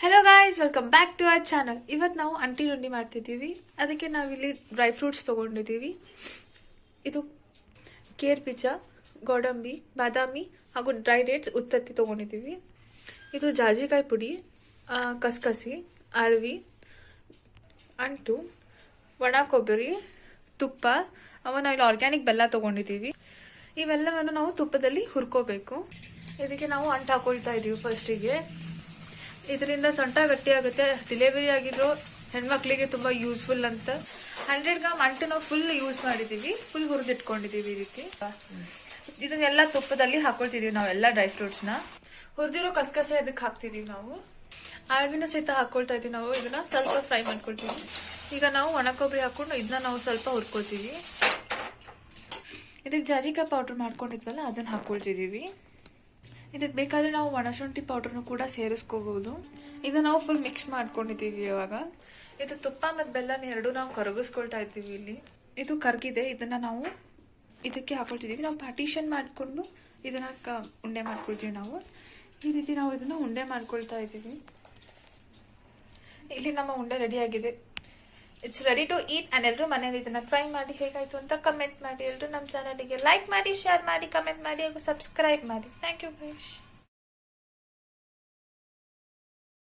Hello guys, welcome back to our channel. ಇವತ್ತು ನಾವು ಅಂಟಿ ಉಂಡಿ ಮಾಡ್ತಿದ್ದೀವಿ. ಅದಕ್ಕೆ ನಾವಿಲ್ಲಿ ಡ್ರೈ ಫ್ರೂಟ್ಸ್ ತೊಗೊಂಡಿದ್ದೀವಿ. ಇದು ಕೇರ್ ಬೀಜ, ಗೋಡಂಬಿ, ಬಾದಾಮಿ ಹಾಗೂ ಡ್ರೈ ಡೇಟ್ಸ್, ಉತ್ತತ್ತಿ ತೊಗೊಂಡಿದ್ದೀವಿ. ಇದು ಜಾಜಿಕಾಯಿ ಪುಡಿ, ಕಸ್ಕಸಿ, ಅಳವಿ, ಅಂಟು, ಒಣ ಕೊಬ್ಬರಿ, ತುಪ್ಪ, ನಾವಿಲ್ಲಿ ಆರ್ಗ್ಯಾನಿಕ್ ಬೆಲ್ಲ ತೊಗೊಂಡಿದ್ದೀವಿ. ಇವೆಲ್ಲವನ್ನು ನಾವು ತುಪ್ಪದಲ್ಲಿ ಹುರ್ಕೋಬೇಕು. ಇದಕ್ಕೆ ನಾವು ಅಂಟು ಹಾಕೊಳ್ತಾ ಇದ್ದೀವಿ ಫಸ್ಟಿಗೆ. ಇದರಿಂದ ಸೊಂಟ ಗಟ್ಟಿ ಆಗುತ್ತೆ. ಡೆಲಿವರಿ ಆಗಿರೋ ಹೆಣ್ಮಕ್ಳಿಗೆ ತುಂಬಾ ಯೂಸ್ಫುಲ್ ಅಂತ 100 ಗ್ರಾಮ್ ಅಂಟು ನಾವು ಫುಲ್ ಯೂಸ್ ಮಾಡಿದೀವಿ. ಫುಲ್ ಹುರಿದಿಟ್ಕೊಂಡಿದೀವಿ. ಇದಕ್ಕೆ ಇದನ್ನೆಲ್ಲ ತುಪ್ಪದಲ್ಲಿ ಹಾಕೊಳ್ತಿದೀವಿ. ನಾವೆಲ್ಲ ಡ್ರೈ ಫ್ರೂಟ್ಸ್ ನ ಹುರಿದಿರೋ ಕಸಕಸೆ ಅದಕ್ಕೆ ಹಾಕ್ತಿದೀವಿ. ನಾವು ಅಳವಿನ ಸಹಿತ ಹಾಕೊಳ್ತಾ ಇದೀವಿ. ನಾವು ಇದನ್ನ ಸ್ವಲ್ಪ ಫ್ರೈ ಮಾಡ್ಕೊಳ್ತೀವಿ. ಈಗ ನಾವು ಒಣ ಕೊಬ್ಬರಿ ಹಾಕೊಂಡು ಇದನ್ನ ನಾವು ಸ್ವಲ್ಪ ಹುರ್ಕೊಳ್ತೀವಿ. ಇದಕ್ಕೆ ಜಾಜಿಕಾಯಿ ಪೌಡರ್ ಮಾಡ್ಕೊಂಡಿದ್ವಲ್ಲ ಅದನ್ನ ಹಾಕೊಳ್ತಿದೀವಿ. ಇದಕ್ಕೆ ಬೇಕಾದ್ರೆ ನಾವು ಒಣಶುಂಠಿ ಪೌಡರ್ನು ಕೂಡ ಸೇರಿಸ್ಕೋಬಹುದು. ಇದನ್ನ ನಾವು ಫುಲ್ ಮಿಕ್ಸ್ ಮಾಡ್ಕೊಂಡಿದ್ದೀವಿ. ಇವಾಗ ಇದು ತುಪ್ಪ ಮತ್ತು ಬೆಲ್ಲನ ಎರಡು ನಾವು ಕರಗಿಸ್ಕೊಳ್ತಾ ಇದ್ದೀವಿ. ಇಲ್ಲಿ ಇದು ಕರಗಿದೆ. ಇದನ್ನ ನಾವು ಇದಕ್ಕೆ ಹಾಕೊಳ್ತಿದ್ದೀವಿ. ನಾವು ಪಾರ್ಟಿಷನ್ ಮಾಡಿಕೊಂಡು ಇದನ್ನ ಉಂಡೆ ಮಾಡ್ಕೊಳ್ತೀವಿ. ನಾವು ಈ ರೀತಿ ನಾವು ಇದನ್ನ ಉಂಡೆ ಮಾಡ್ಕೊಳ್ತಾ ಇದ್ದೀವಿ. ಇಲ್ಲಿ ನಮ್ಮ ಉಂಡೆ ರೆಡಿ ಆಗಿದೆ. It's ready to eat. And ಎಲ್ಲರೂ ಮನೇಲಿ ಇದನ್ನ ಟ್ರೈ ಮಾಡಿ ಹೇಗಾಯ್ತು ಅಂತ ಕಮೆಂಟ್ ಮಾಡಿ. ಎಲ್ಲರೂ ನಮ್ಮ ಚಾನಲ್ಗೆ ಲೈಕ್ ಮಾಡಿ, ಶೇರ್ ಮಾಡಿ, ಕಮೆಂಟ್ ಮಾಡಿ ಹಾಗೂ ಸಬ್ಸ್ಕ್ರೈಬ್ ಮಾಡಿ. Thank you guys.